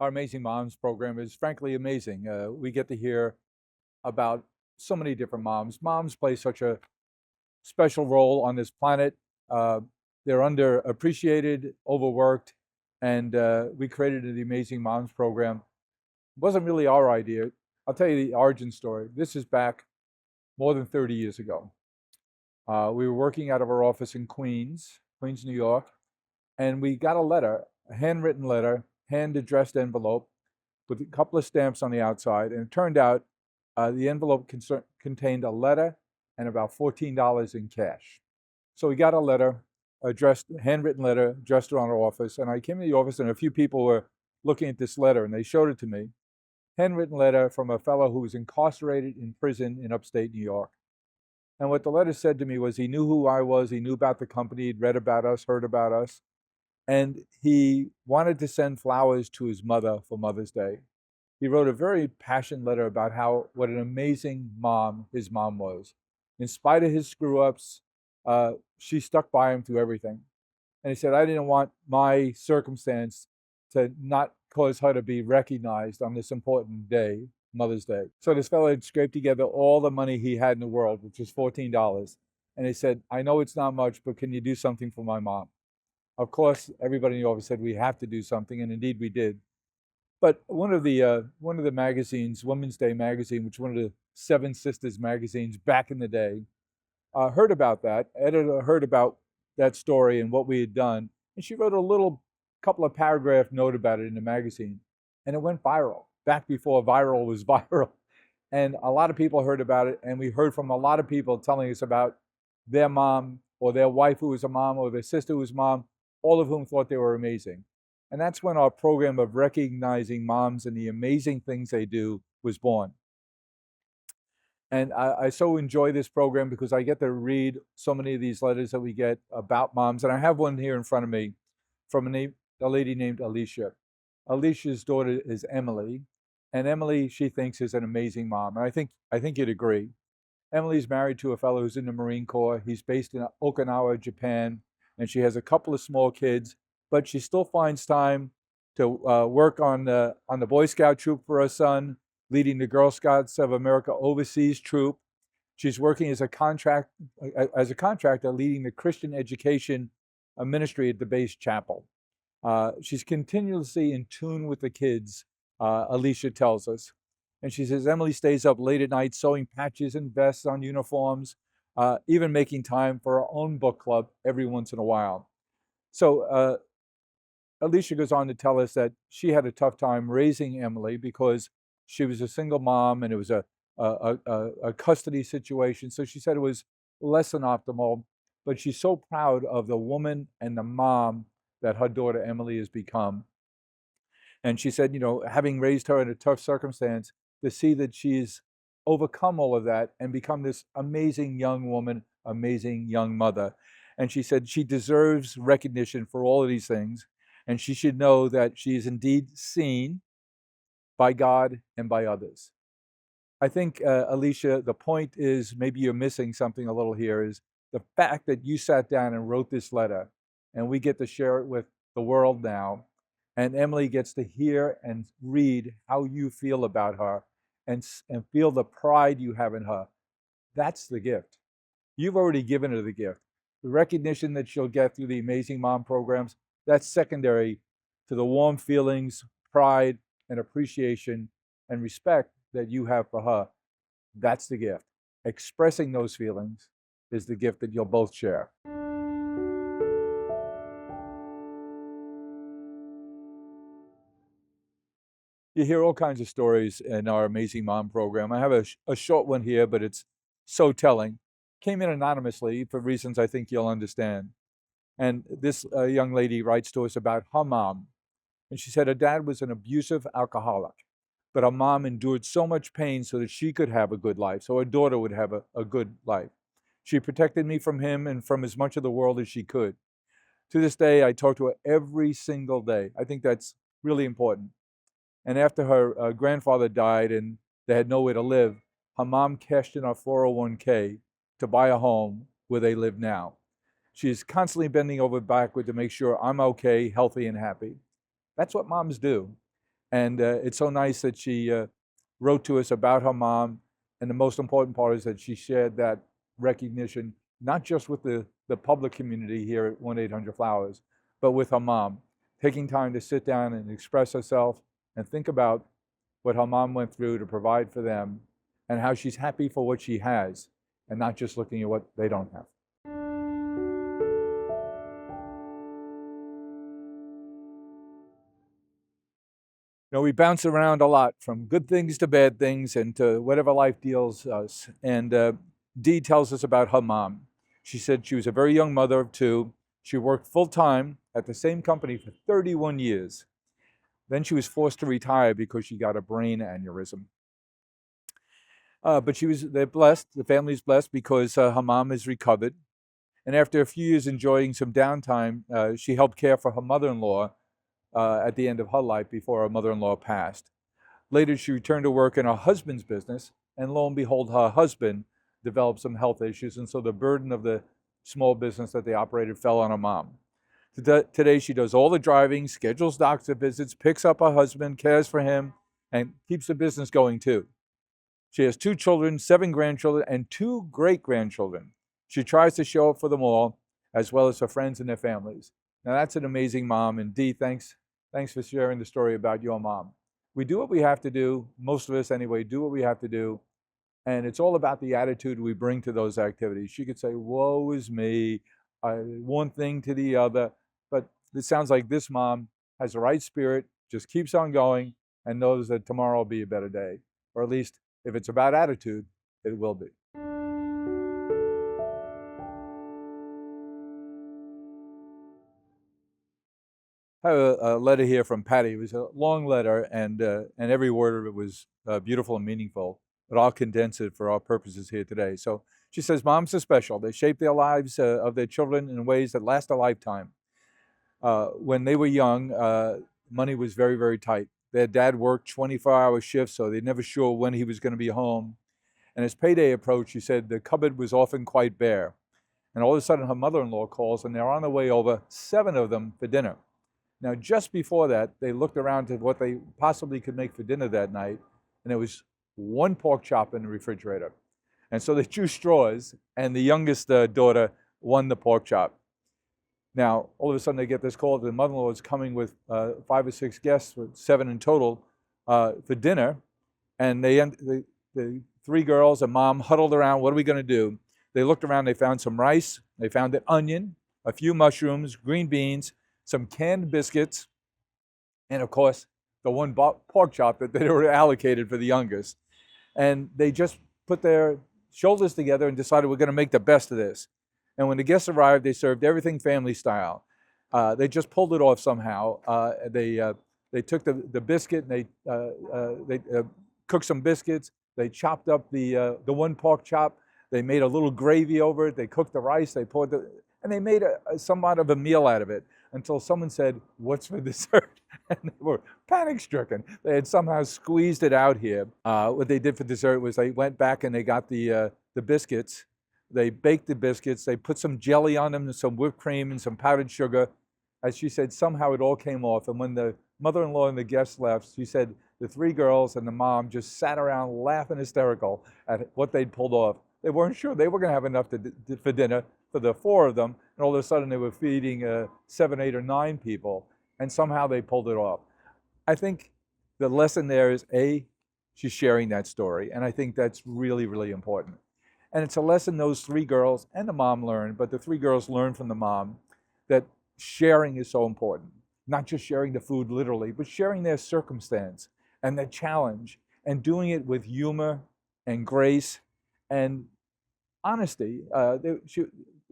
Our Amazing Moms program is frankly amazing. We get to hear about so many different moms. Moms play such a special role on this planet. Uh, they're underappreciated, overworked, and we created the Amazing Moms program. It wasn't really our idea. I'll tell you the origin story. This is back more than 30 years ago. We were working out of our office in Queens, New York, and we got a letter, a handwritten letter, hand addressed envelope with a couple of stamps on the outside. And it turned out the envelope contained a letter and about $14 in cash. So we got a letter, handwritten letter, addressed to our office. And I came to the office, and a few people were looking at this letter, and they showed it to me. Handwritten letter from a fellow who was incarcerated in prison in upstate New York. And what the letter said to me was he knew who I was, he knew about the company, he'd read about us, heard about us, and he wanted to send flowers to his mother for Mother's Day. He wrote a very passionate letter about what an amazing mom his mom was. In spite of his screw ups, she stuck by him through everything. And he said, I didn't want my circumstance to not cause her to be recognized on this important day, Mother's Day. So this fellow had scraped together all the money he had in the world, which was $14. And he said, I know it's not much, but can you do something for my mom? Of course, everybody in the office said we have to do something, and indeed we did. But one of the magazines, Women's Day magazine, which was one of the Seven Sisters magazines back in the day, heard about that. Editor heard about that story and what we had done, and she wrote a little couple of paragraph note about it in the magazine, and it went viral. Back before viral was viral, and a lot of people heard about it, and we heard from a lot of people telling us about their mom or their wife who was a mom or their sister who was a mom, all of whom thought they were amazing. And that's when our program of recognizing moms and the amazing things they do was born. And I so enjoy this program because I get to read so many of these letters that we get about moms. And I have one here in front of me from a lady named Alicia. Alicia's daughter is Emily. And Emily, she thinks, is an amazing mom. And I think you'd agree. Emily's married to a fellow who's in the Marine Corps. He's based in Okinawa, Japan, and she has a couple of small kids, but she still finds time to work on the Boy Scout troop for her son, leading the Girl Scouts of America overseas troop. She's working as a contractor, leading the Christian education ministry at the base chapel. She's continuously in tune with the kids, Alicia tells us. And she says Emily stays up late at night sewing patches and vests on uniforms, even making time for her own book club every once in a while. So Alicia goes on to tell us that she had a tough time raising Emily because she was a single mom and it was a custody situation. So she said it was less than optimal, but she's so proud of the woman and the mom that her daughter Emily has become. And she said, having raised her in a tough circumstance, to see that she's overcome all of that and become this amazing young woman, amazing young mother. And she said she deserves recognition for all of these things. And she should know that she is indeed seen by God and by others. I think, Alicia, the point is maybe you're missing something a little here is the fact that you sat down and wrote this letter, and we get to share it with the world now. And Emily gets to hear and read how you feel about her and feel the pride you have in her. That's the gift. You've already given her the gift. The recognition that she'll get through the Amazing Mom programs, that's secondary to the warm feelings, pride, and appreciation and respect that you have for her. That's the gift. Expressing those feelings is the gift that you'll both share. You hear all kinds of stories in our Amazing Mom program. I have a short one here, but it's so telling. Came in anonymously for reasons I think you'll understand. And this young lady writes to us about her mom. And she said her dad was an abusive alcoholic, but her mom endured so much pain so that she could have a good life, so her daughter would have a good life. She protected me from him and from as much of the world as she could. To this day, I talk to her every single day. I think that's really important. And after her grandfather died and they had nowhere to live, her mom cashed in her 401k to buy a home where they live now. She's constantly bending over backward to make sure I'm okay, healthy, and happy. That's what moms do. And it's so nice that she wrote to us about her mom. And the most important part is that she shared that recognition, not just with the public community here at 1-800-Flowers, but with her mom, taking time to sit down and express herself and think about what her mom went through to provide for them and how she's happy for what she has and not just looking at what they don't have. We bounce around a lot from good things to bad things and to whatever life deals us. And Dee tells us about her mom. She said she was a very young mother of two. She worked full time at the same company for 31 years. Then she was forced to retire because she got a brain aneurysm. But they're blessed, the family's blessed because her mom is recovered. And after a few years enjoying some downtime, she helped care for her mother-in-law at the end of her life before her mother-in-law passed. Later, she returned to work in her husband's business, and lo and behold, her husband developed some health issues, and so the burden of the small business that they operated fell on her mom. Today, she does all the driving, schedules doctor visits, picks up her husband, cares for him, and keeps the business going too. She has 2 children, 7 grandchildren, and 2 great-grandchildren. She tries to show up for them all, as well as her friends and their families. Now, that's an amazing mom, and Dee, thanks for sharing the story about your mom. We do what we have to do, most of us anyway, do what we have to do, and it's all about the attitude we bring to those activities. She could say, woe is me, one thing to the other, but it sounds like this mom has the right spirit, just keeps on going, and knows that tomorrow will be a better day, or at least if it's about attitude, it will be. I have a letter here from Patty. It was a long letter, and every word of it was beautiful and meaningful, but I'll condense it for our purposes here today. So she says, moms are special. They shape their lives of their children in ways that last a lifetime. When they were young, money was very, very tight. Their dad worked 24-hour shifts, so they're never sure when he was going to be home. And as payday approached, she said the cupboard was often quite bare. And all of a sudden, her mother-in-law calls, and they're on their way over, 7 of them, for dinner. Now, just before that, they looked around to what they possibly could make for dinner that night, and there was 1 pork chop in the refrigerator. And so they drew straws, and the youngest daughter won the pork chop. Now, all of a sudden, they get this call that the mother-in-law is coming with 5 or 6 guests, with 7 in total, for dinner, and the 3 girls and mom huddled around. What are we going to do? They looked around. They found some rice. They found an onion, a few mushrooms, green beans, some canned biscuits, and of course, the 1 pork chop that they were allocated for the youngest. And they just put their shoulders together and decided we're going to make the best of this. And when the guests arrived, they served everything family style. They just pulled it off somehow. They took the biscuit and they cooked some biscuits. They chopped up the 1 pork chop. They made a little gravy over it. They cooked the rice. They poured and they made somewhat of a meal out of it until someone said, "What's for dessert?" And they were panic-stricken. They had somehow squeezed it out here. What they did for dessert was they went back and they got the biscuits. They baked the biscuits. They put some jelly on them, and some whipped cream and some powdered sugar. As she said, somehow it all came off. And when the mother-in-law and the guests left, she said the 3 girls and the mom just sat around laughing hysterical at what they'd pulled off. They weren't sure they were going to have enough for dinner for the 4 of them, and all of a sudden they were feeding 7, 8, or 9 people, and somehow they pulled it off. I think the lesson there is, A, she's sharing that story, and I think that's really, really important. And it's a lesson those 3 girls and the mom learned, but the 3 girls learned from the mom that sharing is so important. Not just sharing the food literally, but sharing their circumstance and their challenge, and doing it with humor and grace and honesty.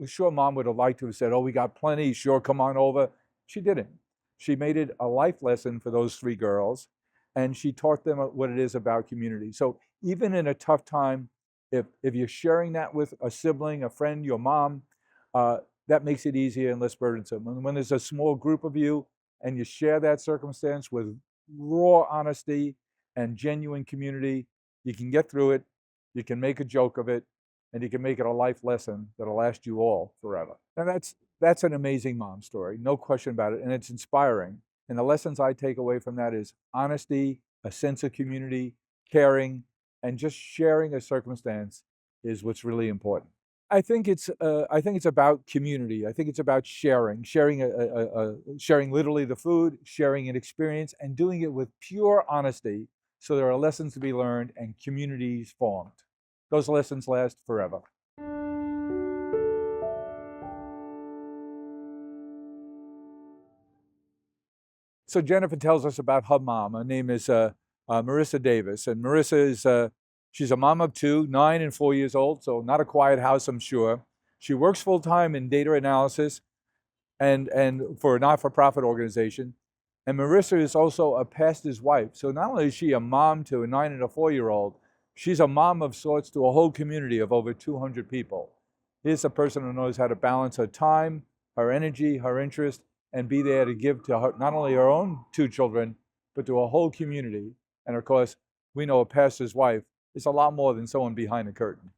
Sure, mom would have liked to have said, "Oh, we got plenty, sure, come on over." She didn't. She made it a life lesson for those 3 girls, and she taught them what it is about community. So even in a tough time, if you're sharing that with a sibling, a friend, your mom, that makes it easier and less burdensome. And when there's a small group of you and you share that circumstance with raw honesty and genuine community, you can get through it, you can make a joke of it, and you can make it a life lesson that'll last you all forever. And that's an amazing mom story, no question about it, and it's inspiring. And the lessons I take away from that is honesty, a sense of community, caring, and just sharing a circumstance is what's really important. I think it's about community. I think it's about sharing literally the food, sharing an experience, and doing it with pure honesty. So there are lessons to be learned and communities formed. Those lessons last forever. So Jennifer tells us about her mom. Her name is Marissa Davis, and Marissa is she's a mom of two, 9 and 4 years old. So not a quiet house, I'm sure. She works full time in data analysis and for a not-for-profit organization. And Marissa is also a pastor's wife. So not only is she a mom to a 9 and a 4-year-old, she's a mom of sorts to a whole community of over 200 people. Here's a person who knows how to balance her time, her energy, her interest, and be there to give to her, not only her own two children, but to a whole community. And of course, we know a pastor's wife is a lot more than someone behind a curtain.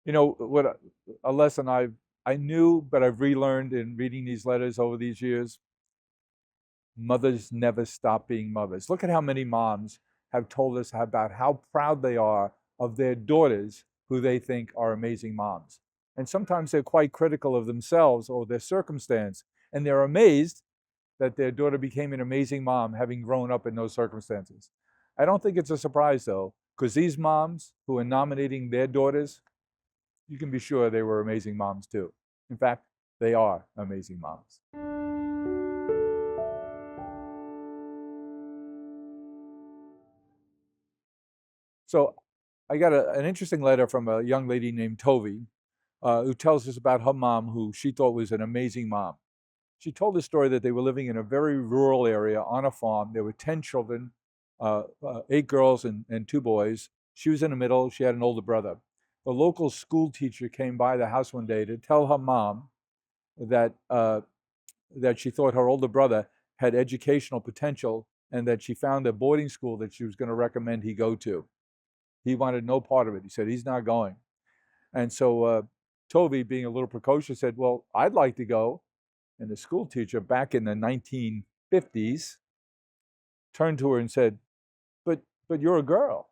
You know, what a lesson I knew, but I've relearned in reading these letters over these years. Mothers never stop being mothers. Look at how many moms have told us about how proud they are of their daughters who they think are amazing moms. And sometimes they're quite critical of themselves or their circumstance, and they're amazed that their daughter became an amazing mom having grown up in those circumstances. I don't think it's a surprise though, because these moms who are nominating their daughters, you can be sure they were amazing moms too. In fact, they are amazing moms. So I got an interesting letter from a young lady named Tovi, who tells us about her mom, who she thought was an amazing mom. She told the story that they were living in a very rural area on a farm. There were 10 children, 8 girls and 2 boys. She was in the middle. She had an older brother. The local school teacher came by the house one day to tell her mom that that she thought her older brother had educational potential and that she found a boarding school that she was going to recommend he go to. He wanted no part of it. He said he's not going. And so Toby, being a little precocious, said, "Well, I'd like to go." And the school teacher, back in the 1950s, turned to her and said, "But you're a girl."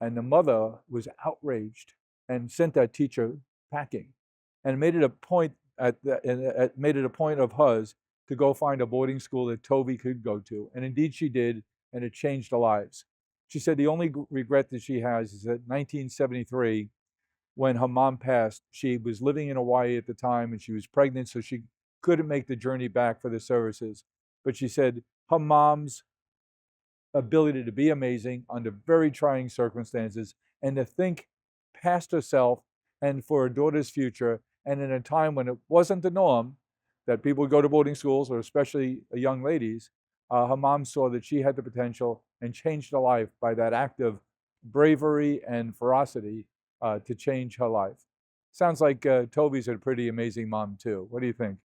And the mother was outraged and sent that teacher packing, and made it a point made it a point of hers to go find a boarding school that Toby could go to. And indeed she did, and it changed their lives. She said the only regret that she has is that 1973, when her mom passed, she was living in Hawaii at the time and she was pregnant, so she couldn't make the journey back for the services. But she said her mom's ability to be amazing under very trying circumstances and to think past herself and for her daughter's future, and in a time when it wasn't the norm that people would go to boarding schools, or especially young ladies, her mom saw that she had the potential and changed her life by that act of bravery and ferocity to change her life. Sounds like Toby's a pretty amazing mom too. What do you think?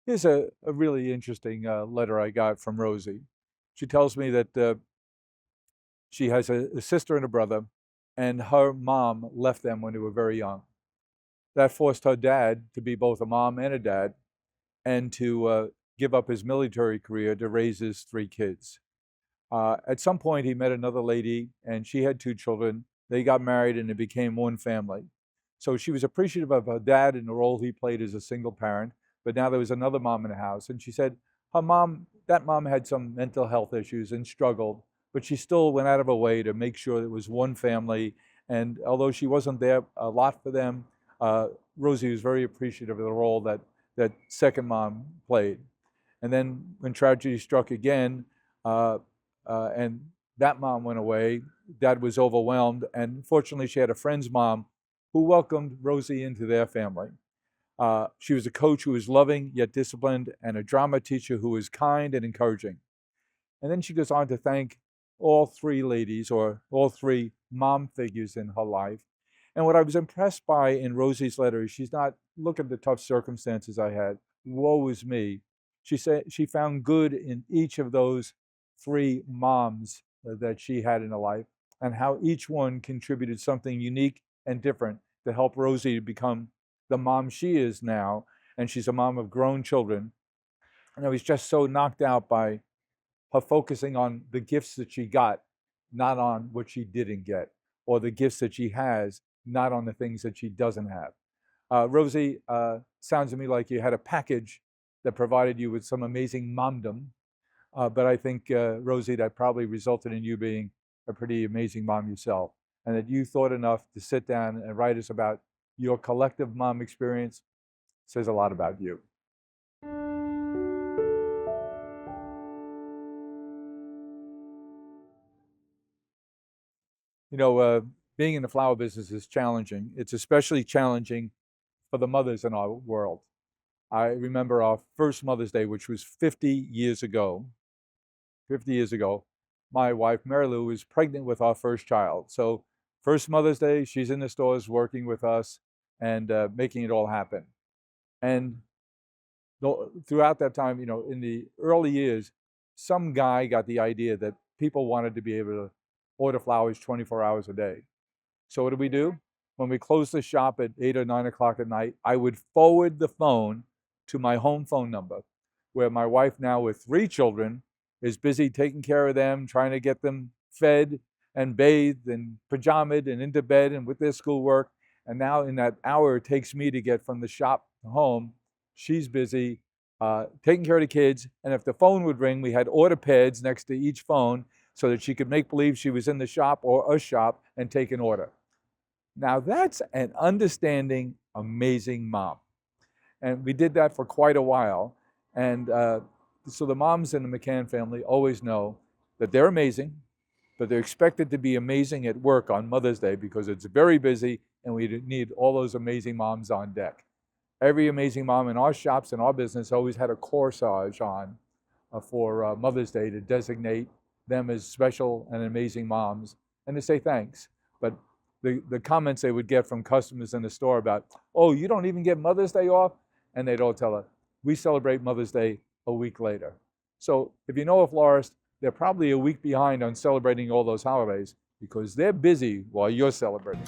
Here's a really interesting letter I got from Rosie. She tells me that she has a sister and a brother, and her mom left them when they were very young. That forced her dad to be both a mom and a dad, and to give up his military career to raise his 3 kids. At some point, he met another lady, and she had 2 children. They got married, and it became one family. So she was appreciative of her dad and the role he played as a single parent, but now there was another mom in the house, and she said that mom had some mental health issues and struggled, but she still went out of her way to make sure it was one family. And although she wasn't there a lot for them, Rosie was very appreciative of the role that second mom played. And then when tragedy struck again, and that mom went away, dad was overwhelmed, and fortunately she had a friend's mom who welcomed Rosie into their family. She was a coach who was loving yet disciplined, and a drama teacher who was kind and encouraging. And then she goes on to thank all 3 ladies, or all 3 mom figures in her life. And what I was impressed by in Rosie's letter is she's not, look at the tough circumstances I had, woe is me. She said she found good in each of those 3 moms that she had in her life, and how each one contributed something unique and different to help Rosie become the mom she is now. And she's a mom of grown children. And I was just so knocked out by her focusing on the gifts that she got, not on what she didn't get, or the gifts that she has, not on the things that she doesn't have. Rosie, sounds to me like you had a package that provided you with some amazing momdom. But I think, Rosie, that probably resulted in you being a pretty amazing mom yourself, and that you thought enough to sit down and write us about your collective mom experience says a lot about you. You know, being in the flower business is challenging. It's especially challenging for the mothers in our world. I remember our first Mother's Day, which was 50 years ago. 50 years ago, my wife, Mary Lou, was pregnant with our first child. So, first Mother's Day, she's in the stores working with us and making it all happen. And throughout that time, you know, in the early years, some guy got the idea that people wanted to be able to order flowers 24 hours a day. So what did we do? When we closed the shop at 8 or 9 o'clock at night, I would forward the phone to my home phone number, where my wife, now with 3 children, is busy taking care of them, trying to get them fed and bathed and pajamaed and into bed and with their schoolwork. And now in that hour it takes me to get from the shop to home, she's busy taking care of the kids. And if the phone would ring, we had order pads next to each phone so that she could make believe she was in the shop or a shop and take an order. Now that's an understanding, amazing mom. And we did that for quite a while. And so the moms in the McCann family always know that they're amazing, but they're expected to be amazing at work on Mother's Day because it's very busy and we need all those amazing moms on deck. Every amazing mom in our shops and our business always had a corsage on for Mother's Day to designate them as special and amazing moms and to say thanks. But the comments they would get from customers in the store about, oh, you don't even get Mother's Day off? And they'd all tell her, we celebrate Mother's Day a week later. So if you know a florist, they're probably a week behind on celebrating all those holidays because they're busy while you're celebrating.